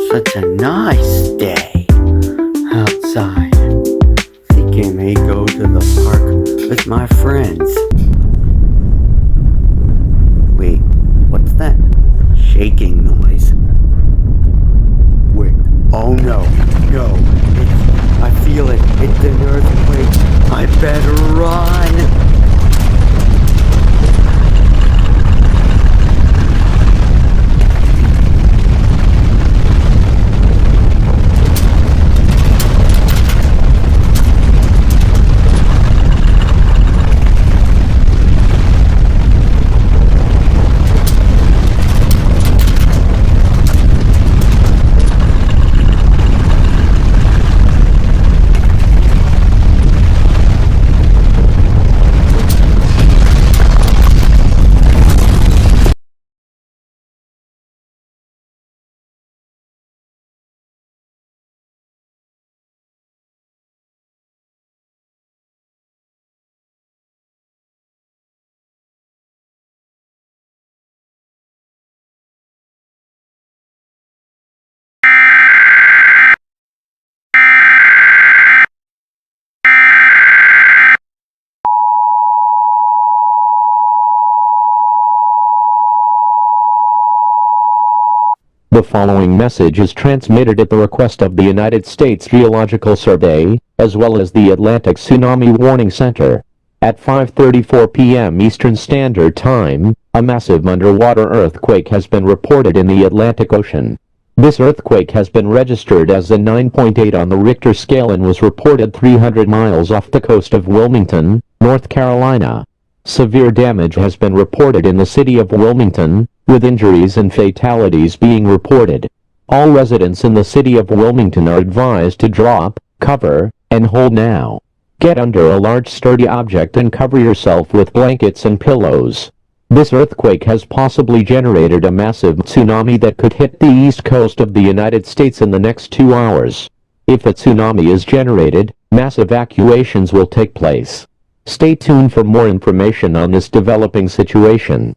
Such a nice day outside. Think I may go to the park with my friends. Wait, what's that shaking noise? Wait, oh no, I feel it. It's an earthquake. I better run. The following message is transmitted at the request of the United States Geological Survey, as well as the Atlantic Tsunami Warning Center. At 5:34 p.m. Eastern Standard Time, a massive underwater earthquake has been reported in the Atlantic Ocean. This earthquake has been registered as a 9.8 on the Richter scale and was reported 300 miles off the coast of Wilmington, North Carolina. Severe damage has been reported in the city of Wilmington, with injuries and fatalities being reported. All residents in the city of Wilmington are advised to drop, cover, and hold now. Get under a large sturdy object and cover yourself with blankets and pillows. This earthquake has possibly generated a massive tsunami that could hit the east coast of the United States in the next 2 hours. If a tsunami is generated, mass evacuations will take place. Stay tuned for more information on this developing situation.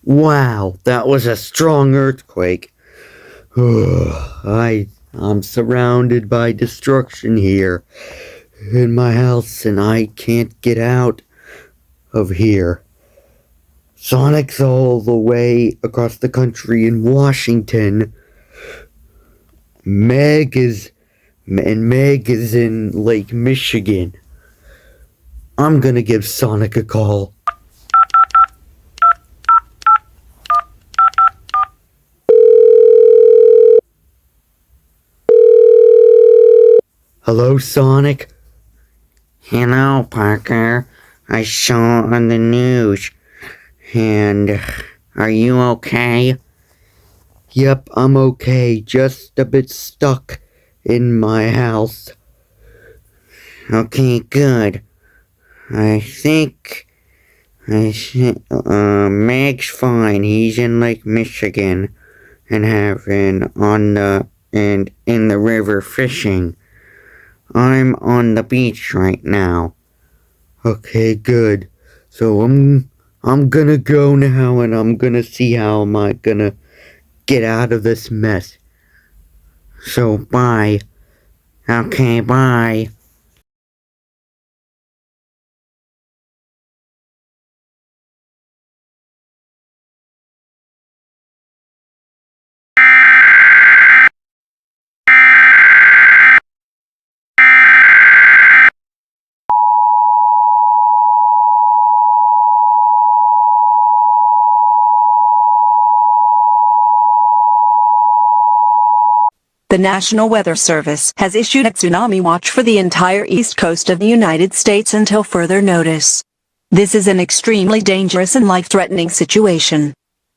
Wow, that was a strong earthquake. I'm surrounded by destruction here in my house and I can't get out of here. Sonic's all the way across the country in Washington. Meg is in Lake Michigan. I'm gonna give Sonic a call. Hello, Sonic? Hello, Parker. I saw on the news. And are you okay? Yep, I'm okay. Just a bit stuck in my house. Okay, good. I think Meg's fine. He's in Lake Michigan and in the river fishing. I'm on the beach right now. Okay, good. So I'm gonna go now and I'm gonna see how am I gonna get out of this mess. So bye. Okay, bye. The National Weather Service has issued a tsunami watch for the entire east coast of the United States until further notice. This is an extremely dangerous and life-threatening situation.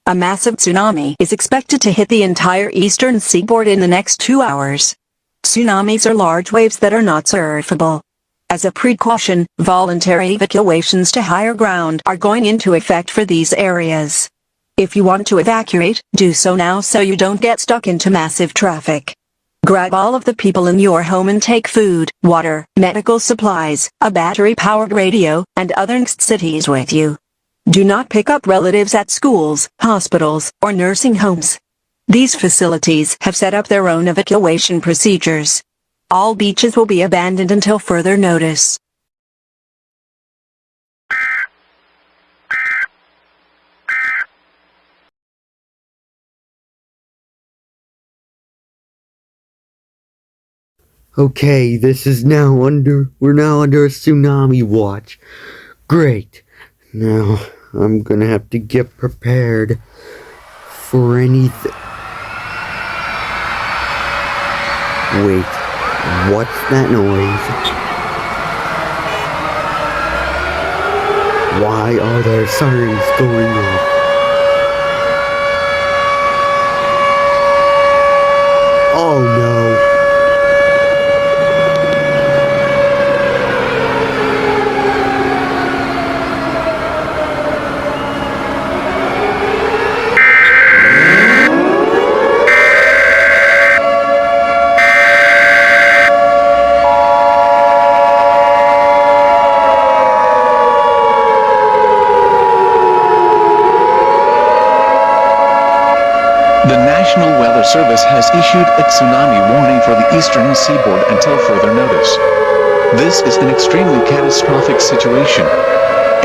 A massive tsunami is expected to hit the entire eastern seaboard in the next 2 hours. Tsunamis are large waves that are not surfable. As a precaution, voluntary evacuations to higher ground are going into effect for these areas. If you want to evacuate, do so now so you don't get stuck into massive traffic. Grab all of the people in your home and take food, water, medical supplies, a battery-powered radio, and other necessities with you. Do not pick up relatives at schools, hospitals, or nursing homes. These facilities have set up their own evacuation procedures. All beaches will be abandoned until further notice. Okay, we're now under a tsunami watch. Great. Now, I'm gonna have to get prepared for anything. Wait, what's that noise? Why are there sirens going off? Oh no. The National Weather Service has issued a tsunami warning for the eastern seaboard until further notice. This is an extremely catastrophic situation.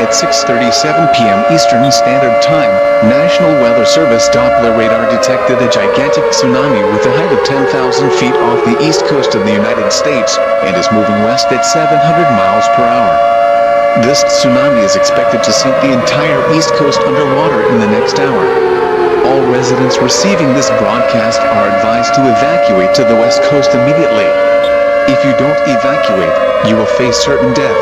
At 6:37 p.m. Eastern Standard Time, National Weather Service Doppler radar detected a gigantic tsunami with a height of 10,000 feet off the east coast of the United States and is moving west at 700 miles per hour. This tsunami is expected to sink the entire east coast underwater in the next hour. All residents receiving this broadcast are advised to evacuate to the west coast immediately. If you don't evacuate, you will face certain death.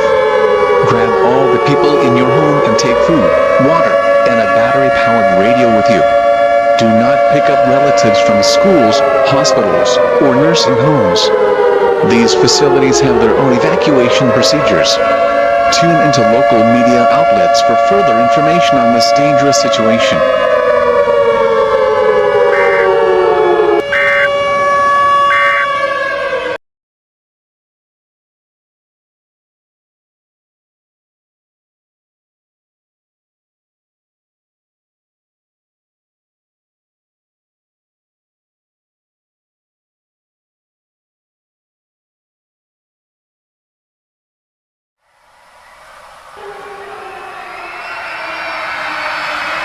Grab all the people in your home and take food, water, and a battery-powered radio with you. Do not pick up relatives from schools, hospitals, or nursing homes. These facilities have their own evacuation procedures. Tune into local media outlets for further information on this dangerous situation.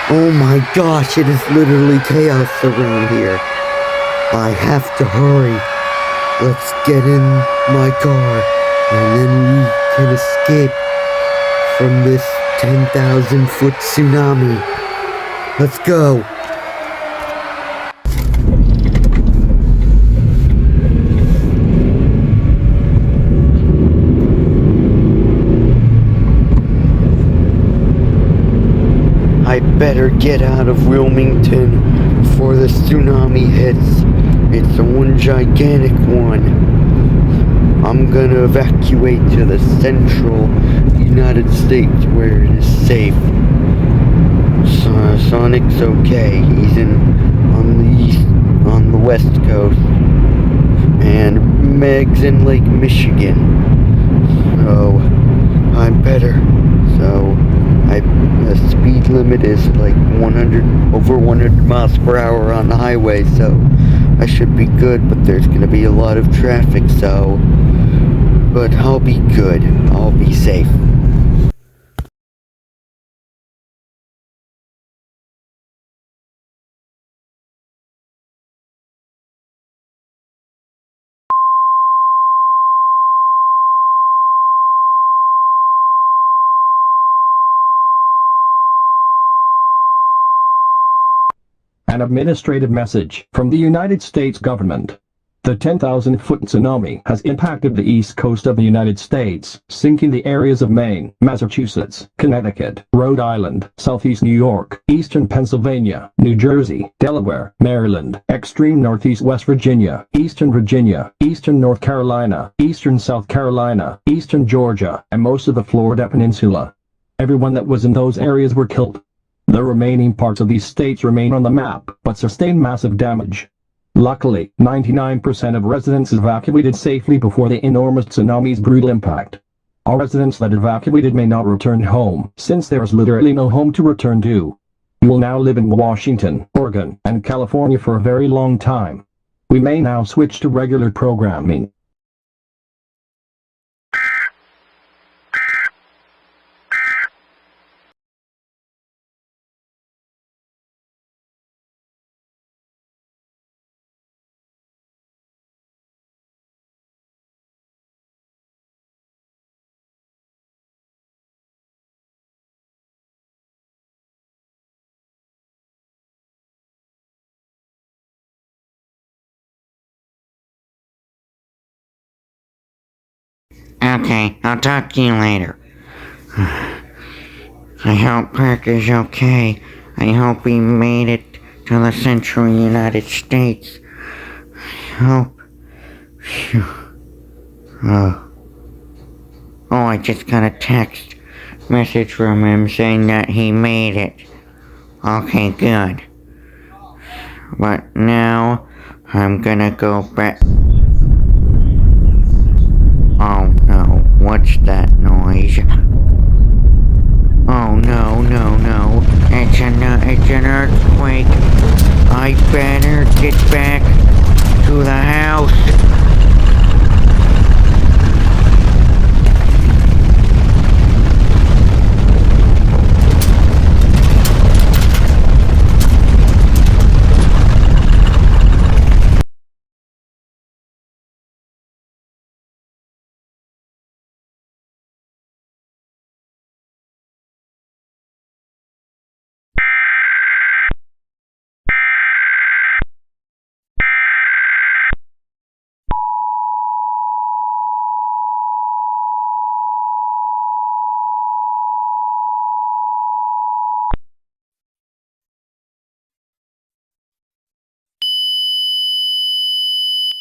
Oh my gosh, it is literally chaos around here. I have to hurry. Let's get in my car and then we can escape from this 10,000 foot tsunami. Let's go. I better get out of Wilmington before the tsunami hits. It's one gigantic one. I'm gonna evacuate to the central United States where it is safe. Sonic's okay. He's on the west coast. And Meg's in Lake Michigan. So, I'm better. The speed limit is like over 100 miles per hour on the highway, so I should be good, but there's gonna be a lot of traffic, but I'll be good. I'll be safe. An administrative message from the United States government. The 10,000-foot tsunami has impacted the east coast of the United States, sinking the areas of Maine, Massachusetts, Connecticut, Rhode Island, southeast New York, eastern Pennsylvania, New Jersey, Delaware, Maryland, extreme northeast West Virginia, eastern North Carolina, eastern South Carolina, eastern Georgia, and most of the Florida Peninsula. Everyone that was in those areas were killed. The remaining parts of these states remain on the map, but sustain massive damage. Luckily, 99% of residents evacuated safely before the enormous tsunami's brutal impact. All residents that evacuated may not return home, since there is literally no home to return to. You will now live in Washington, Oregon, and California for a very long time. We may now switch to regular programming. Okay, I'll talk to you later. I hope Perk is okay. I hope he made it to the central United States. I hope. Phew. Oh, I just got a text message from him saying that he made it. Okay, good. But now, I'm gonna go back. Oh no, what's that noise? Oh no, no, no. It's an earthquake. I better get back to the house.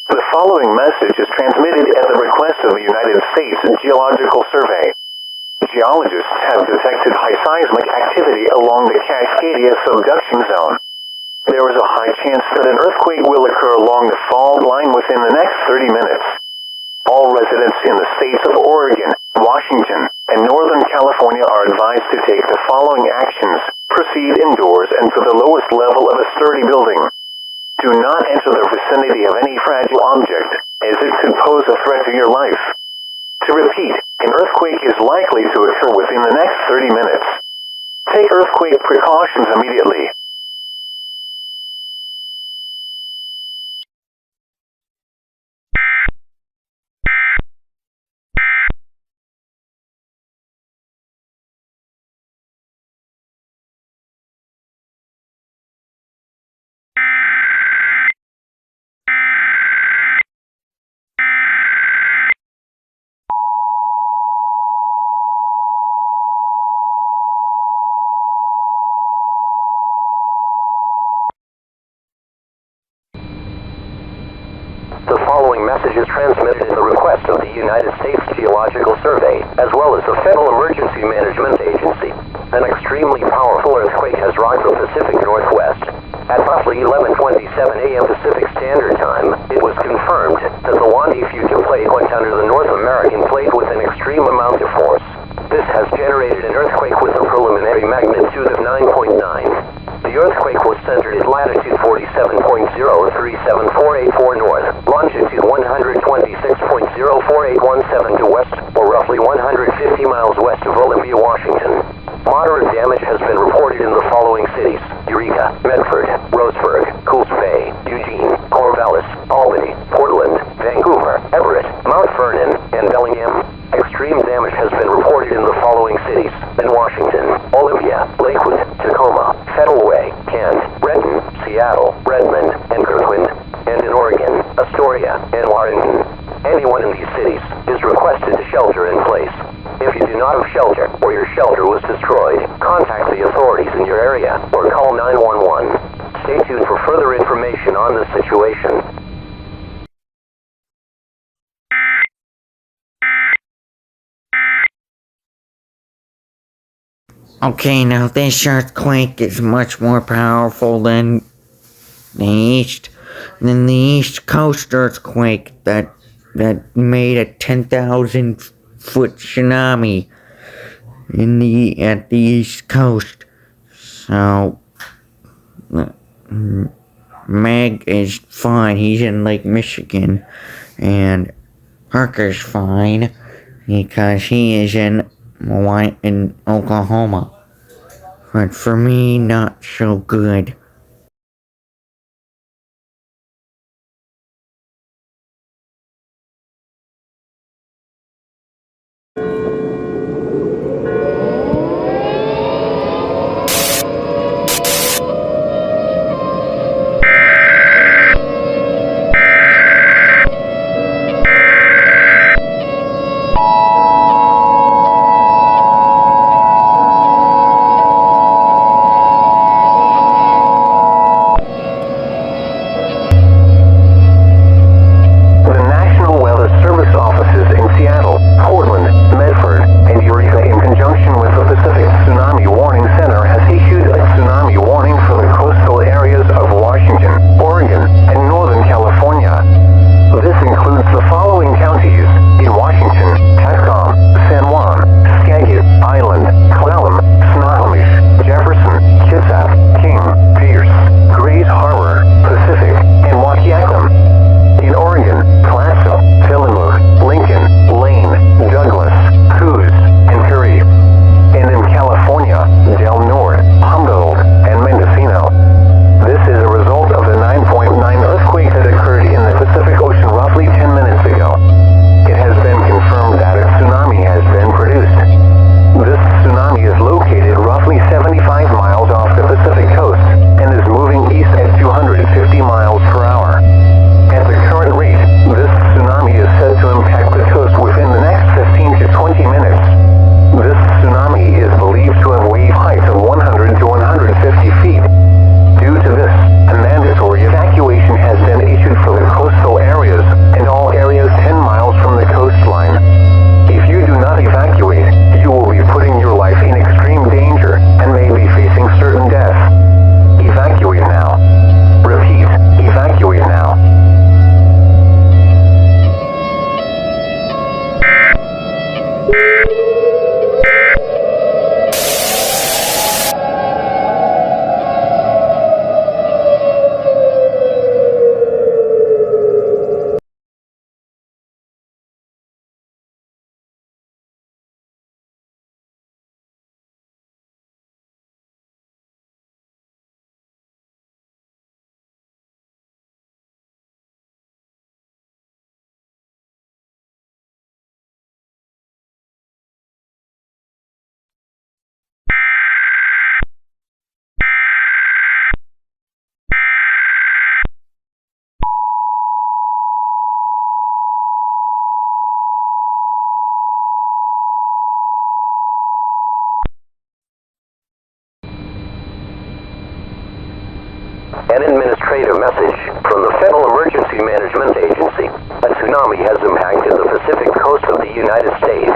The following message is transmitted at the request of the United States Geological Survey. Geologists have detected high seismic activity along the Cascadia subduction zone. There is a high chance that an earthquake will occur along the fault line within the next 30 minutes. All residents in the states of Oregon, Washington, and Northern California are advised to take the following actions: proceed indoors and to the lowest level of a sturdy building. Do not enter the vicinity of any fragile object, as it could pose a threat to your life. To repeat, an earthquake is likely to occur within the next 30 minutes. Take earthquake precautions immediately. The following message is transmitted at the request of the United States Geological Survey, as well as the Federal Emergency Management Agency. An extremely powerful earthquake has rocked the Pacific Northwest. At roughly 11:27 a.m. Pacific Standard Time, it was confirmed that the Wandy Future Plate went under the North American Plate with an extreme amount of force. This has generated an earthquake with a preliminary magnitude of 9.9. The earthquake was centered at latitude 47.037484 north, longitude 126.0417 to west, or roughly 150 miles west of Olympia, Washington. Moderate damage has been reported in the following cities: Eureka, Medford, Roseburg, Coos Bay, Eugene, Corvallis, Albany, Portland, Vancouver, Everett, Mount Vernon, and Bellingham. Extreme damage has been reported in the following cities: in Washington, Olympia, Lakewood, Tacoma, Federal Way, Kent, Renton, Seattle, Redmond, and Kirkland, and in Oregon, Astoria, and Warrenton. Anyone in these cities is requested to shelter in place. If you do not have shelter, or your shelter was destroyed, contact the authorities in your area, or call 911. Stay tuned for further information on the situation. Okay, now this earthquake is much more powerful than the East than the East Coast earthquake that made a 10,000 foot tsunami at the East Coast. So Meg is fine. He's in Lake Michigan, and Parker's fine because he is in Oklahoma. But for me, not so good. An administrative message from the Federal Emergency Management Agency. A tsunami has impacted the Pacific coast of the United States.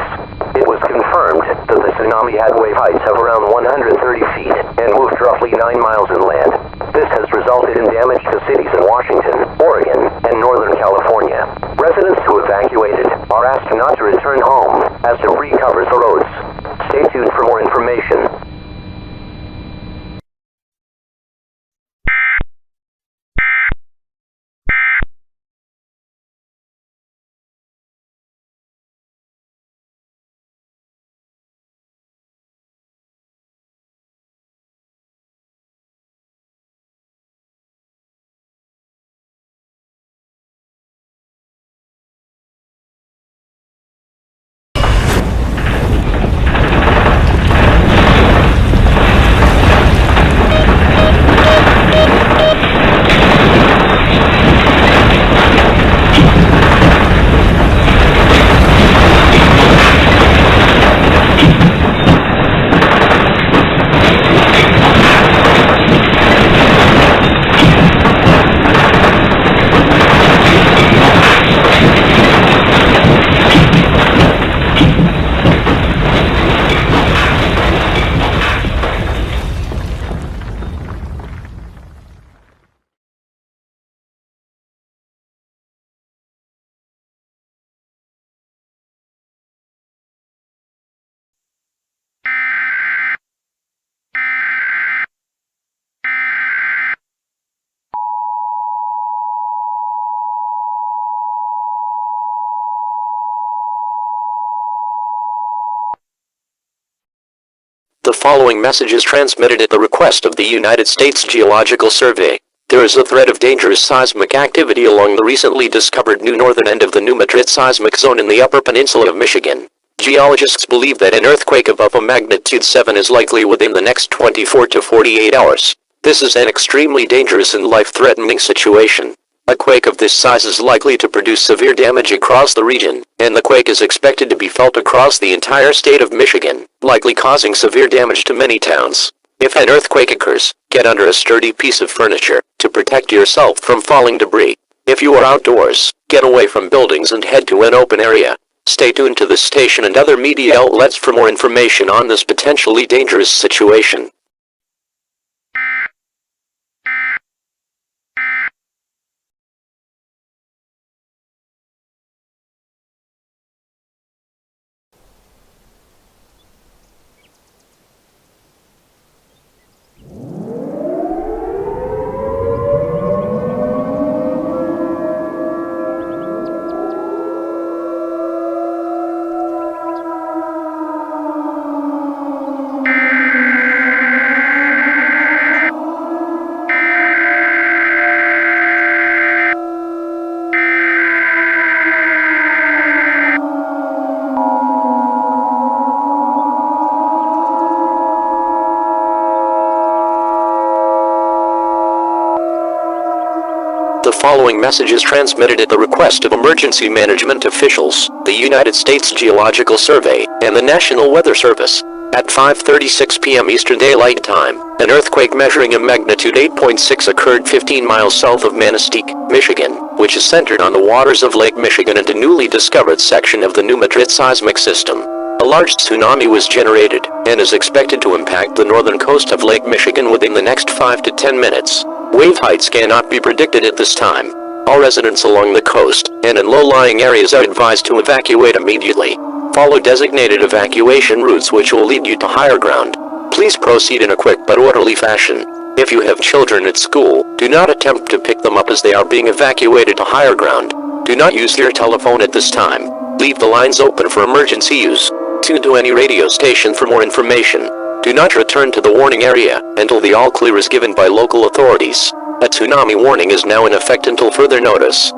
It was confirmed that the tsunami had wave heights of around 130 feet and moved roughly 9 miles inland. This has resulted in damage to cities in Washington, Oregon, and Northern California. Residents who evacuated are asked not to return home as debris covers the roads. Stay tuned for more information. The following message is transmitted at the request of the United States Geological Survey. There is a threat of dangerous seismic activity along the recently discovered new northern end of the New Madrid seismic zone in the Upper Peninsula of Michigan. Geologists believe that an earthquake above a magnitude 7 is likely within the next 24 to 48 hours. This is an extremely dangerous and life-threatening situation. A quake of this size is likely to produce severe damage across the region, and the quake is expected to be felt across the entire state of Michigan, likely causing severe damage to many towns. If an earthquake occurs, get under a sturdy piece of furniture to protect yourself from falling debris. If you are outdoors, get away from buildings and head to an open area. Stay tuned to this station and other media outlets for more information on this potentially dangerous situation. The following message is transmitted at the request of emergency management officials, the United States Geological Survey, and the National Weather Service. At 5:36 p.m. Eastern Daylight Time, an earthquake measuring a magnitude 8.6 occurred 15 miles south of Manistee, Michigan, which is centered on the waters of Lake Michigan and a newly discovered section of the New Madrid seismic system. A large tsunami was generated, and is expected to impact the northern coast of Lake Michigan within the next 5 to 10 minutes. Wave heights cannot be predicted at this time. All residents along the coast and in low-lying areas are advised to evacuate immediately. Follow designated evacuation routes which will lead you to higher ground. Please proceed in a quick but orderly fashion. If you have children at school, do not attempt to pick them up as they are being evacuated to higher ground. Do not use your telephone at this time. Leave the lines open for emergency use. Tune to any radio station for more information. Do not return to the warning area until the all-clear is given by local authorities. A tsunami warning is now in effect until further notice.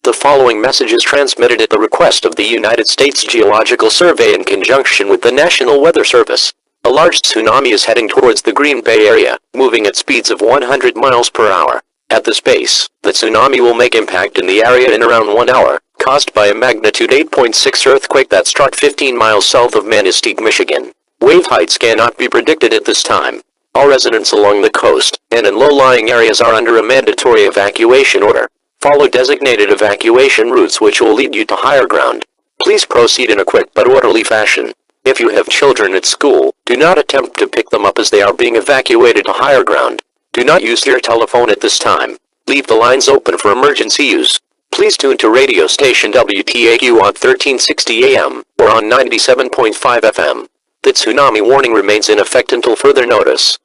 The following message is transmitted at the request of the United States Geological Survey in conjunction with the National Weather Service. A large tsunami is heading towards the Green Bay area, moving at speeds of 100 miles per hour. At this pace, the tsunami will make impact in the area in around 1 hour, caused by a magnitude 8.6 earthquake that struck 15 miles south of Manistee, Michigan. Wave heights cannot be predicted at this time. All residents along the coast and in low-lying areas are under a mandatory evacuation order. Follow designated evacuation routes which will lead you to higher ground. Please proceed in a quick but orderly fashion. If you have children at school, do not attempt to pick them up as they are being evacuated to higher ground. Do not use your telephone at this time. Leave the lines open for emergency use. Please tune to radio station WTAQ on 1360 AM or on 97.5 FM. The tsunami warning remains in effect until further notice.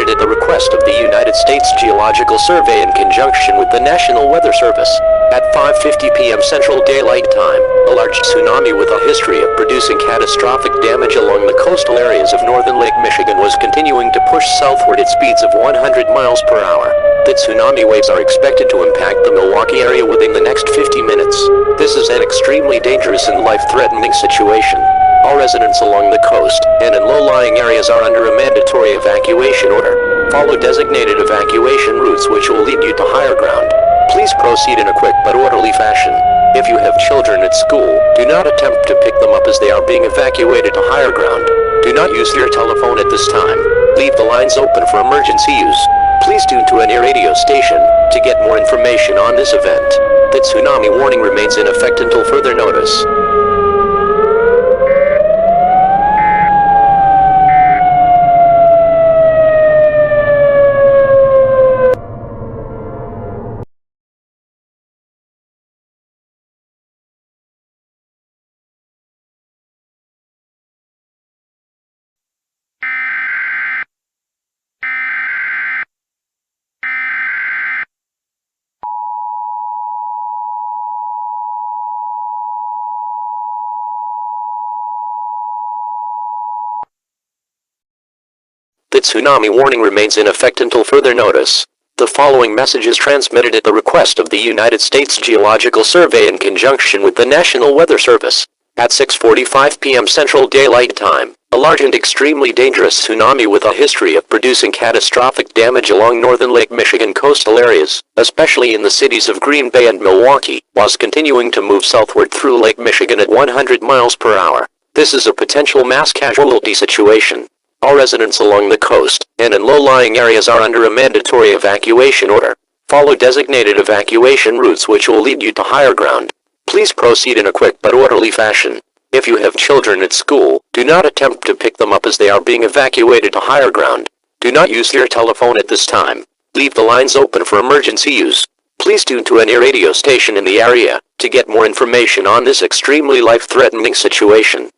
transmitted at the request of the United States Geological Survey in conjunction with the National Weather Service. At 5:50 p.m. Central Daylight Time, a large tsunami with a history of producing catastrophic damage along the coastal areas of northern Lake Michigan was continuing to push southward at speeds of 100 miles per hour. The tsunami waves are expected to impact the Milwaukee area within the next 50 minutes. This is an extremely dangerous and life-threatening situation. All residents along the coast and in low-lying areas are under a mandatory evacuation order. Follow designated evacuation routes which will lead you to higher ground. Please proceed in a quick but orderly fashion. If you have children at school, do not attempt to pick them up as they are being evacuated to higher ground. Do not use your telephone at this time. Leave the lines open for emergency use. Please tune to any radio station to get more information on this event. The tsunami warning remains in effect until further notice. The tsunami warning remains in effect until further notice. The following message is transmitted at the request of the United States Geological Survey in conjunction with the National Weather Service. At 6:45 p.m. Central Daylight Time, a large and extremely dangerous tsunami with a history of producing catastrophic damage along northern Lake Michigan coastal areas, especially in the cities of Green Bay and Milwaukee, was continuing to move southward through Lake Michigan at 100 miles per hour. This is a potential mass casualty situation. All residents along the coast and in low-lying areas are under a mandatory evacuation order. Follow designated evacuation routes which will lead you to higher ground. Please proceed in a quick but orderly fashion. If you have children at school, do not attempt to pick them up as they are being evacuated to higher ground. Do not use your telephone at this time. Leave the lines open for emergency use. Please tune to any radio station in the area to get more information on this extremely life-threatening situation.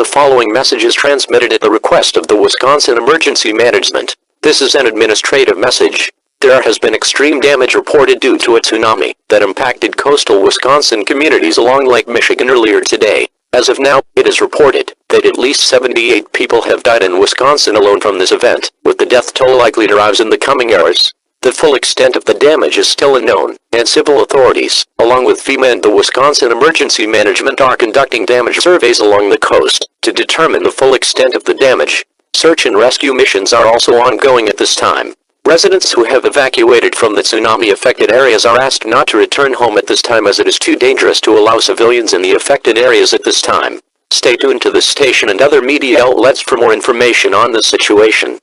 The following message is transmitted at the request of the Wisconsin Emergency Management. This is an administrative message. There has been extreme damage reported due to a tsunami that impacted coastal Wisconsin communities along Lake Michigan earlier today. As of now, it is reported that at least 78 people have died in Wisconsin alone from this event, with the death toll likely to rise in the coming hours. The full extent of the damage is still unknown, and civil authorities, along with FEMA and the Wisconsin Emergency Management, are conducting damage surveys along the coast to determine the full extent of the damage. Search and rescue missions are also ongoing at this time. Residents who have evacuated from the tsunami-affected areas are asked not to return home at this time as it is too dangerous to allow civilians in the affected areas at this time. Stay tuned to this station and other media outlets for more information on the situation.